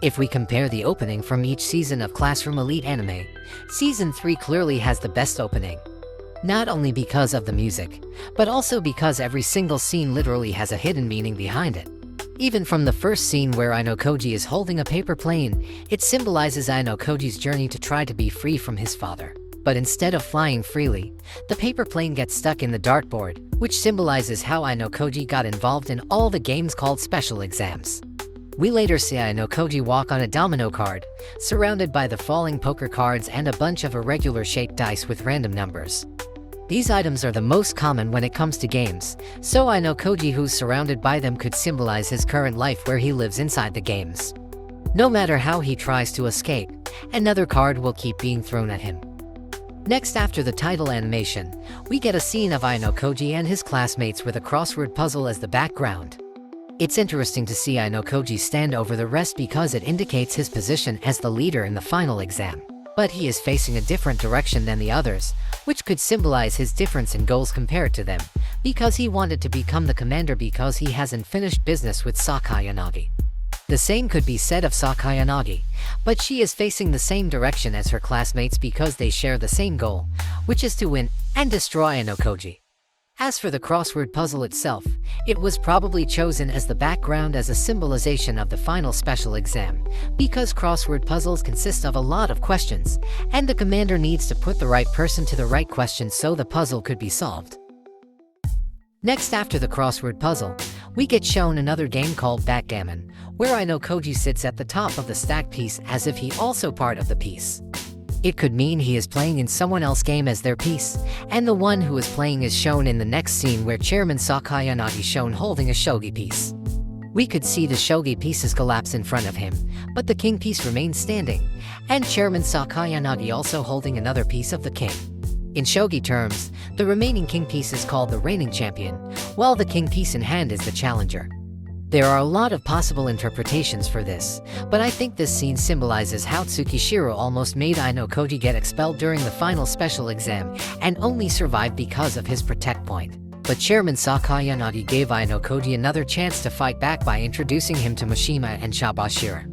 If we compare the opening from each season of Classroom Elite anime, Season 3 clearly has the best opening. Not only because of the music, but also because every single scene literally has a hidden meaning behind it. Even from the first scene where Ayanokoji is holding a paper plane, it symbolizes Ayanokoji's journey to try to be free from his father. But instead of flying freely, the paper plane gets stuck in the dartboard, which symbolizes how Ayanokoji got involved in all the games called special exams. We later see Ayanokoji walk on a domino card, surrounded by the falling poker cards and a bunch of irregular shaped dice with random numbers. These items are the most common when it comes to games, so Ayanokoji who's surrounded by them could symbolize his current life where he lives inside the games. No matter how he tries to escape, another card will keep being thrown at him. Next, after the title animation, we get a scene of Ayanokoji and his classmates with a crossword puzzle as the background. It's interesting to see Ayanokoji stand over the rest because it indicates his position as the leader in the final exam. But he is facing a different direction than the others, which could symbolize his difference in goals compared to them, because he wanted to become the commander because he hasn't finished business with Sakayanagi. The same could be said of Sakayanagi, but she is facing the same direction as her classmates because they share the same goal, which is to win and destroy Ayanokoji. As for the crossword puzzle itself, it was probably chosen as the background as a symbolization of the final special exam, because crossword puzzles consist of a lot of questions, and the commander needs to put the right person to the right question so the puzzle could be solved. Next, after the crossword puzzle, we get shown another game called Backgammon, where Ayanokoji sits at the top of the stacked piece as if he also part of the piece. It could mean he is playing in someone else's game as their piece, and the one who is playing is shown in the next scene where Chairman Sakayanagi is shown holding a shogi piece. We could see the shogi pieces collapse in front of him, but the king piece remains standing, and Chairman Sakayanagi also holding another piece of the king. In shogi terms, the remaining king piece is called the reigning champion, while the king piece in hand is the challenger. There are a lot of possible interpretations for this, but I think this scene symbolizes how Tsukishiro almost made Ayanokoji get expelled during the final special exam and only survived because of his protect point. But Chairman Sakayanagi gave Ayanokoji another chance to fight back by introducing him to Mishima and Shabashira.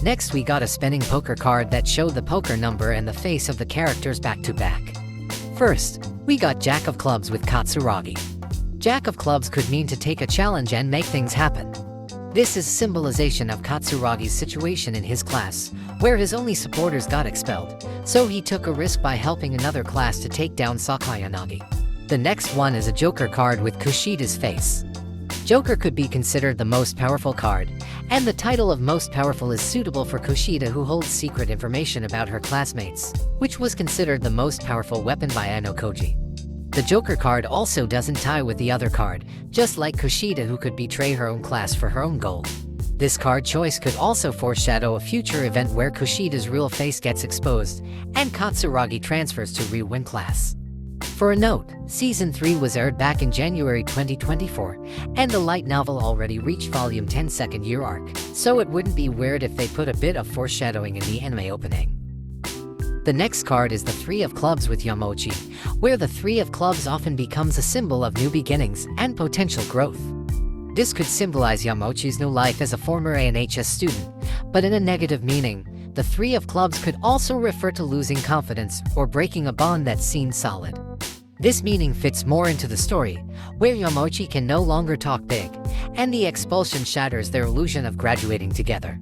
Next, we got a spinning poker card that showed the poker number and the face of the characters back to back. First, we got Jack of Clubs with Katsuragi. Jack of Clubs could mean to take a challenge and make things happen. This is symbolization of Katsuragi's situation in his class, where his only supporters got expelled, so he took a risk by helping another class to take down Sakayanagi. The next one is a Joker card with Kushida's face. Joker could be considered the most powerful card, and the title of most powerful is suitable for Kushida, who holds secret information about her classmates, which was considered the most powerful weapon by Ayanokoji. The Joker card also doesn't tie with the other card, just like Kushida, who could betray her own class for her own goal. This card choice could also foreshadow a future event where Kushida's real face gets exposed, and Katsuragi transfers to Ryuin class. For a note, Season 3 was aired back in January 2024, and the light novel already reached Volume 10 second year arc, so it wouldn't be weird if they put a bit of foreshadowing in the anime opening. The next card is the Three of Clubs with Yamochi, where the Three of Clubs often becomes a symbol of new beginnings and potential growth. This could symbolize Yamochi's new life as a former ANHS student, but in a negative meaning, the Three of Clubs could also refer to losing confidence or breaking a bond that seemed solid. This meaning fits more into the story, where Yamochi can no longer talk big, and the expulsion shatters their illusion of graduating together.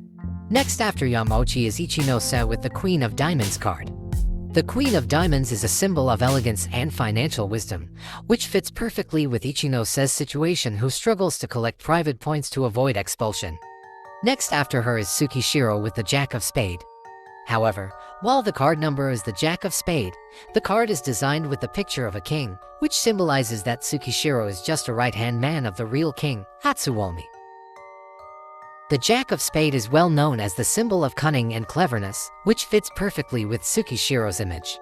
Next after Yamochi is Ichinose with the Queen of Diamonds card. The Queen of Diamonds is a symbol of elegance and financial wisdom, which fits perfectly with Ichinose's situation, who struggles to collect private points to avoid expulsion. Next after her is Tsukishiro with the Jack of Spade. However, while the card number is the Jack of Spade, the card is designed with the picture of a king, which symbolizes that Tsukishiro is just a right-hand man of the real king, Hatsuomi. The Jack of Spade is well known as the symbol of cunning and cleverness, which fits perfectly with Tsukishiro's image.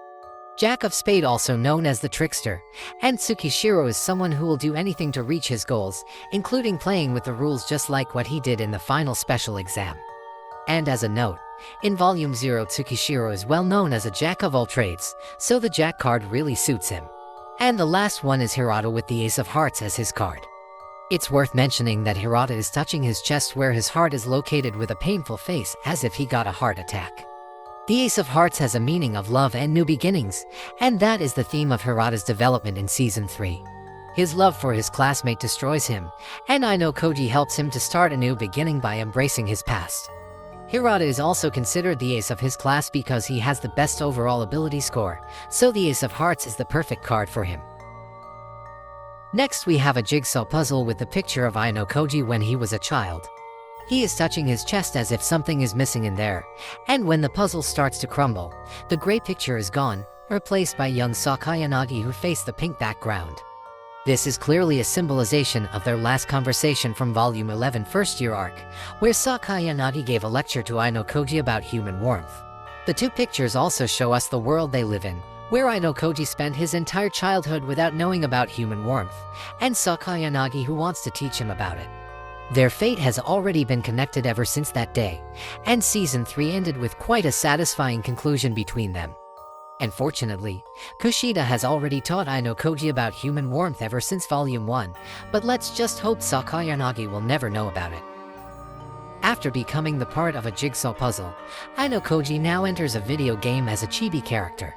Jack of Spade also known as the trickster, and Tsukishiro is someone who will do anything to reach his goals, including playing with the rules just like what he did in the final special exam. And as a note, in Volume 0 Tsukishiro is well known as a jack of all trades, so the Jack card really suits him. And the last one is Hirata with the Ace of Hearts as his card. It's worth mentioning that Hirata is touching his chest where his heart is located with a painful face as if he got a heart attack. The Ace of Hearts has a meaning of love and new beginnings, and that is the theme of Hirata's development in Season 3. His love for his classmate destroys him, and Ayanokoji helps him to start a new beginning by embracing his past. Hirata is also considered the ace of his class because he has the best overall ability score, so the Ace of Hearts is the perfect card for him. Next we have a jigsaw puzzle with the picture of Ayanokoji when he was a child. He is touching his chest as if something is missing in there, and when the puzzle starts to crumble, the gray picture is gone, replaced by young Sakayanagi who face the pink background. This is clearly a symbolization of their last conversation from Volume 11 First Year Arc, where Sakayanagi gave a lecture to Ayanokoji about human warmth. The two pictures also show us the world they live in, where Ayanokoji spent his entire childhood without knowing about human warmth, and Sakayanagi who wants to teach him about it. Their fate has already been connected ever since that day, and Season 3 ended with quite a satisfying conclusion between them. Unfortunately, Kushida has already taught Ayanokoji about human warmth ever since Volume 1, but let's just hope Sakayanagi will never know about it. After becoming the part of a jigsaw puzzle, Ayanokoji now enters a video game as a chibi character.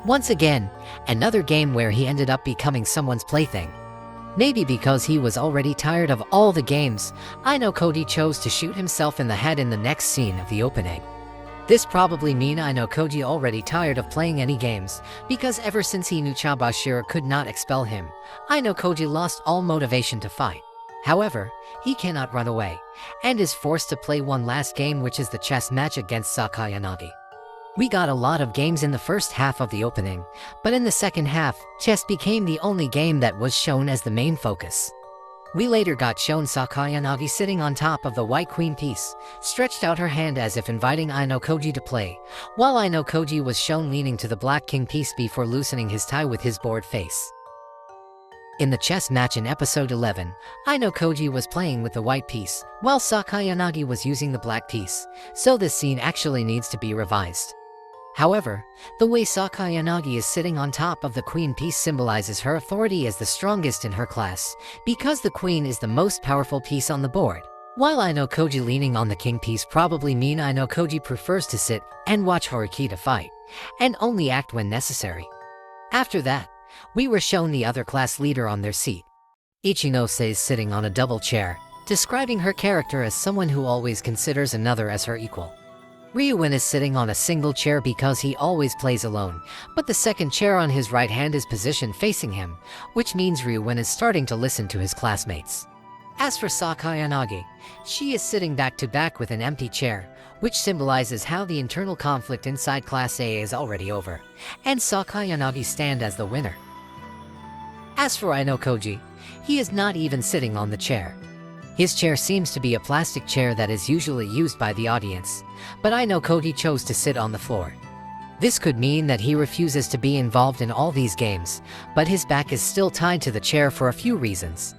Once again, another game where he ended up becoming someone's plaything. Maybe because he was already tired of all the games, Ayanokoji chose to shoot himself in the head in the next scene of the opening. This probably means Ayanokoji already tired of playing any games, because ever since he knew Chabashira could not expel him, Ayanokoji lost all motivation to fight. However, he cannot run away, and is forced to play one last game, which is the chess match against Sakayanagi. We got a lot of games in the first half of the opening, but in the second half, chess became the only game that was shown as the main focus. We later got shown Sakayanagi sitting on top of the white queen piece, stretched out her hand as if inviting Ayanokoji to play, while Ayanokoji was shown leaning to the black king piece before loosening his tie with his bored face. In the chess match in episode 11, Ayanokoji was playing with the white piece, while Sakayanagi was using the black piece, so this scene actually needs to be revised. However, the way Sakayanagi is sitting on top of the queen piece symbolizes her authority as the strongest in her class, because the queen is the most powerful piece on the board, while Ayanokoji leaning on the king piece probably mean Ayanokoji prefers to sit and watch Horikita fight, and only act when necessary. After that, we were shown the other class leader on their seat. Ichinose is sitting on a double chair, describing her character as someone who always considers another as her equal. Ryuin is sitting on a single chair because he always plays alone, but the second chair on his right hand is positioned facing him, which means Ryuin is starting to listen to his classmates. As for Sakayanagi, she is sitting back to back with an empty chair, which symbolizes how the internal conflict inside Class A is already over, and Sakayanagi stand as the winner. As for Ayanokoji, he is not even sitting on the chair. His chair seems to be a plastic chair that is usually used by the audience, but Ayanokoji chose to sit on the floor. This could mean that he refuses to be involved in all these games, but his back is still tied to the chair for a few reasons.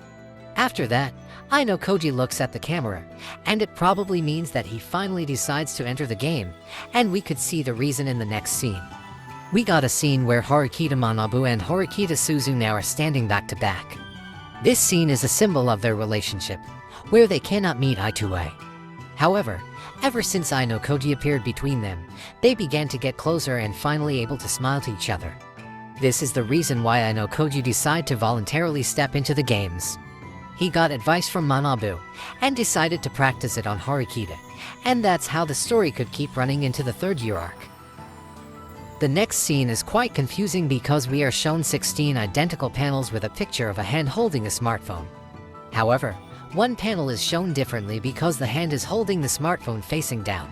After that, Ayanokoji looks at the camera, and it probably means that he finally decides to enter the game, and we could see the reason in the next scene. We got a scene where Horikita Manabu and Horikita Suzuno are standing back to back. This scene is a symbol of their relationship, where they cannot meet eye to eye. However, ever since Ayanokoji appeared between them, they began to get closer and finally able to smile to each other. This is the reason why Ayanokoji decided to voluntarily step into the games. He got advice from Manabu, and decided to practice it on Horikita, and that's how the story could keep running into the third year arc. The next scene is quite confusing because we are shown 16 identical panels with a picture of a hand holding a smartphone. However, one panel is shown differently because the hand is holding the smartphone facing down.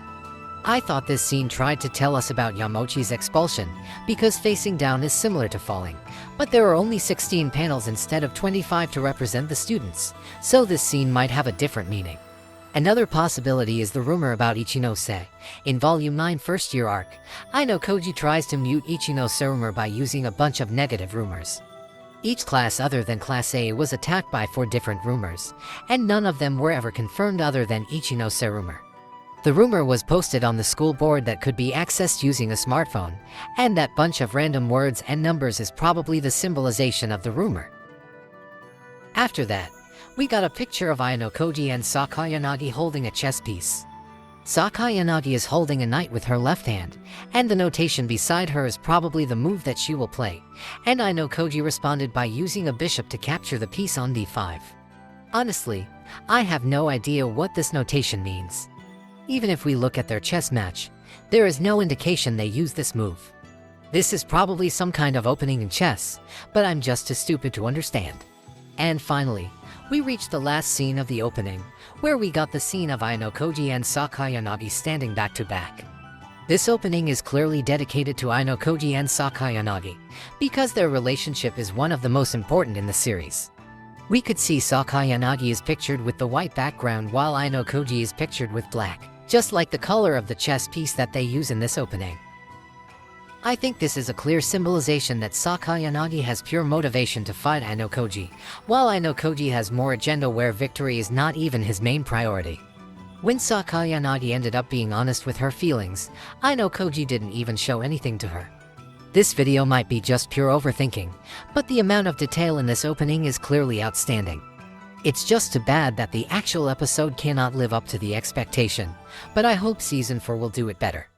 I thought this scene tried to tell us about Yamochi's expulsion, because facing down is similar to falling, but there are only 16 panels instead of 25 to represent the students, so this scene might have a different meaning. Another possibility is the rumor about Ichinose. In Volume 9 First Year Arc, Ayanokoji tries to mute Ichinose rumor by using a bunch of negative rumors. Each class other than Class A was attacked by 4 different rumors, and none of them were ever confirmed other than Ichinose rumor. The rumor was posted on the school board that could be accessed using a smartphone, and that bunch of random words and numbers is probably the symbolization of the rumor. After that, We got a picture of Ayanokoji and Sakayanagi holding a chess piece. Sakayanagi is holding a knight with her left hand, and the notation beside her is probably the move that she will play, and Ayanokoji responded by using a bishop to capture the piece on d5. Honestly, I have no idea what this notation means. Even if we look at their chess match, there is no indication they use this move. This is probably some kind of opening in chess, but I'm just too stupid to understand. And finally, we reached the last scene of the opening, where we got the scene of Ayanokoji and Sakayanagi standing back to back. This opening is clearly dedicated to Ayanokoji and Sakayanagi, because their relationship is one of the most important in the series. We could see Sakayanagi is pictured with the white background while Ayanokoji is pictured with black, just like the color of the chess piece that they use in this opening. I think this is a clear symbolization that Sakayanagi has pure motivation to fight Ayanokoji, while Ayanokoji has more agenda where victory is not even his main priority. When Sakayanagi ended up being honest with her feelings, Ayanokoji didn't even show anything to her. This video might be just pure overthinking, but the amount of detail in this opening is clearly outstanding. It's just too bad that the actual episode cannot live up to the expectation, but I hope Season 4 will do it better.